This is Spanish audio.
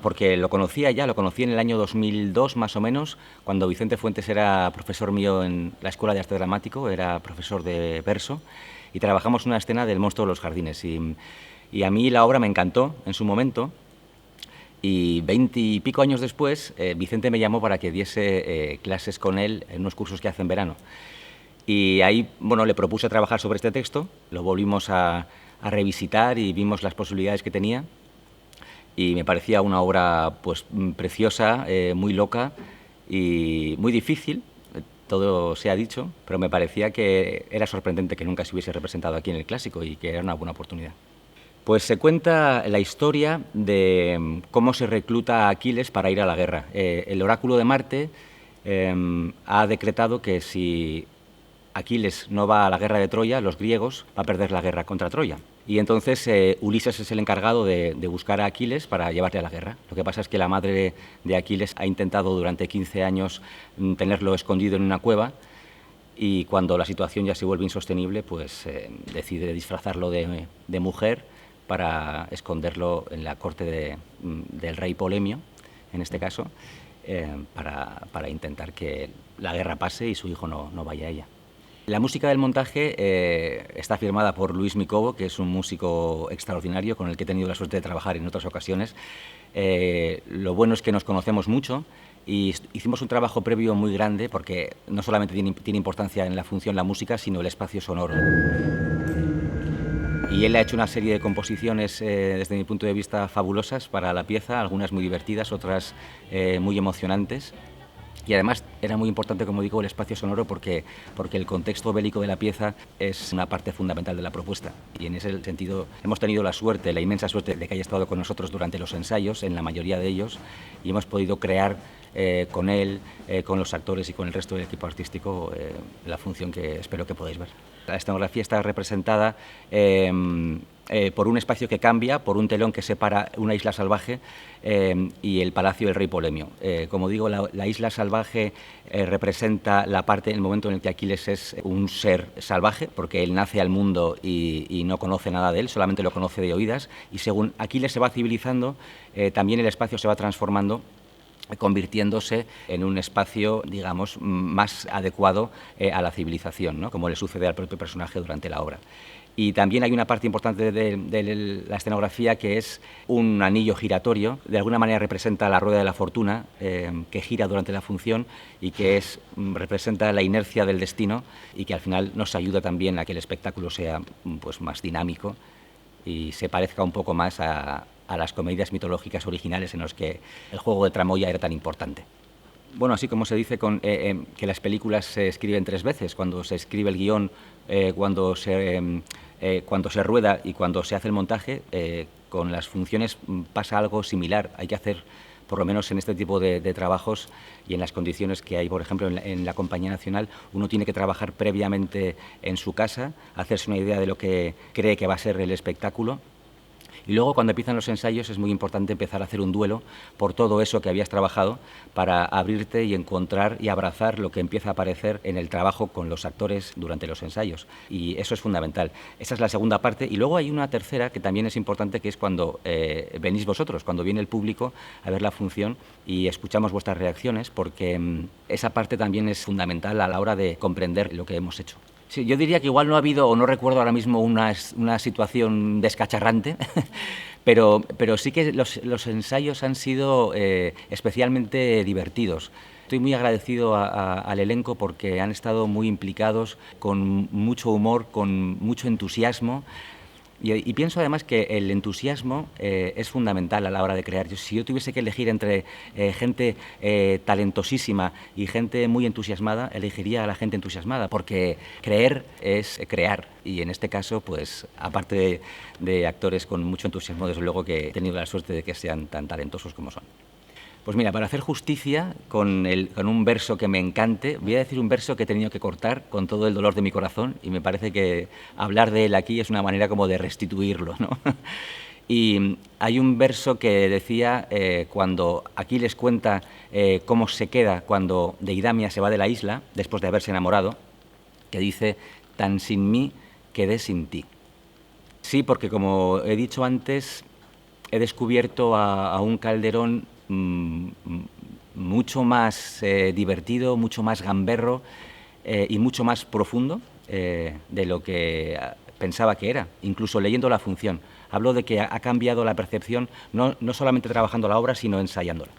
porque lo conocía ya, lo conocí en el año 2002 más o menos, cuando Vicente Fuentes era profesor mío en la Escuela de Arte Dramático, era profesor de verso, y trabajamos una escena del Monstruo de los Jardines. Y a mí la obra me encantó en su momento, y 20 y pico años después, Vicente me llamó para que diese clases con él en unos cursos que hace en verano. Y ahí, bueno, le propuse trabajar sobre este texto, lo volvimos a revisitar y vimos las posibilidades que tenía. Y me parecía una obra pues preciosa, muy loca y muy difícil, todo se ha dicho, pero me parecía que era sorprendente que nunca se hubiese representado aquí en el Clásico y que era una buena oportunidad. Pues se cuenta la historia de cómo se recluta a Aquiles para ir a la guerra. El oráculo de Marte ha decretado que si Aquiles no va a la guerra de Troya, los griegos va a perder la guerra contra Troya. Y entonces Ulises es el encargado de buscar a Aquiles para llevarle a la guerra. Lo que pasa es que la madre de Aquiles ha intentado durante 15 años tenerlo escondido en una cueva, y cuando la situación ya se vuelve insostenible, pues decide disfrazarlo de mujer para esconderlo en la corte del rey Polemio, en este caso, para intentar que la guerra pase y su hijo no vaya a ella. La música del montaje está firmada por Luis Mikovo, que es un músico extraordinario con el que he tenido la suerte de trabajar en otras ocasiones. Lo bueno es que nos conocemos mucho y hicimos un trabajo previo muy grande, porque no solamente tiene importancia en la función la música, sino el espacio sonoro. Y él ha hecho una serie de composiciones, desde mi punto de vista, fabulosas para la pieza, algunas muy divertidas, otras muy emocionantes. Y además era muy importante, como digo, el espacio sonoro porque el contexto bélico de la pieza es una parte fundamental de la propuesta. Y en ese sentido hemos tenido la suerte, la inmensa suerte de que haya estado con nosotros durante los ensayos, en la mayoría de ellos, y hemos podido crear con él, con los actores y con el resto del equipo artístico la función que espero que podáis ver. La escenografía está representada por un espacio que cambia, por un telón que separa una isla salvaje y el palacio del rey Polemio. Como digo, la isla salvaje representa la parte, el momento en el que Aquiles es un ser salvaje, porque él nace al mundo y no conoce nada de él, solamente lo conoce de oídas, y según Aquiles se va civilizando, también el espacio se va transformando, convirtiéndose en un espacio, digamos, más adecuado a la civilización, ¿no?, como le sucede al propio personaje durante la obra. Y también hay una parte importante de la escenografía que es un anillo giratorio, de alguna manera representa la rueda de la fortuna que gira durante la función y que representa la inercia del destino, y que al final nos ayuda también a que el espectáculo sea pues más dinámico y se parezca un poco más a las comedias mitológicas originales en las que el juego de tramoya era tan importante. Bueno, así como se dice que las películas se escriben 3 veces, cuando se escribe el guión, cuando se rueda y cuando se hace el montaje, con las funciones pasa algo similar. Hay que hacer, por lo menos en este tipo de trabajos y en las condiciones que hay, por ejemplo, en la Compañía Nacional, uno tiene que trabajar previamente en su casa, hacerse una idea de lo que cree que va a ser el espectáculo. Y luego, cuando empiezan los ensayos, es muy importante empezar a hacer un duelo por todo eso que habías trabajado, para abrirte y encontrar y abrazar lo que empieza a aparecer en el trabajo con los actores durante los ensayos. Y eso es fundamental. Esa es la segunda parte. Y luego hay una tercera que también es importante, que es cuando venís vosotros, cuando viene el público a ver la función y escuchamos vuestras reacciones, porque esa parte también es fundamental a la hora de comprender lo que hemos hecho. Sí, yo diría que igual no ha habido, o no recuerdo ahora mismo, una situación descacharrante, pero sí que los ensayos han sido especialmente divertidos. Estoy muy agradecido al elenco, porque han estado muy implicados, con mucho humor, con mucho entusiasmo. Y pienso además que el entusiasmo es fundamental a la hora de crear. Si yo tuviese que elegir entre gente talentosísima y gente muy entusiasmada, elegiría a la gente entusiasmada, porque creer es crear. Y en este caso, pues aparte de actores con mucho entusiasmo, desde luego que he tenido la suerte de que sean tan talentosos como son. Pues mira, para hacer justicia con un verso que me encante, voy a decir un verso que he tenido que cortar con todo el dolor de mi corazón, y me parece que hablar de él aquí es una manera como de restituirlo, ¿no? Y hay un verso que decía, cuando Aquiles cuenta cómo se queda cuando Deidamia se va de la isla, después de haberse enamorado, que dice: «Tan sin mí quedé sin ti». Sí, porque como he dicho antes, he descubierto a un Calderón mucho más divertido, mucho más gamberro y mucho más profundo de lo que pensaba que era, incluso leyendo La Función. Hablo de que ha cambiado la percepción, no solamente trabajando la obra, sino ensayándola.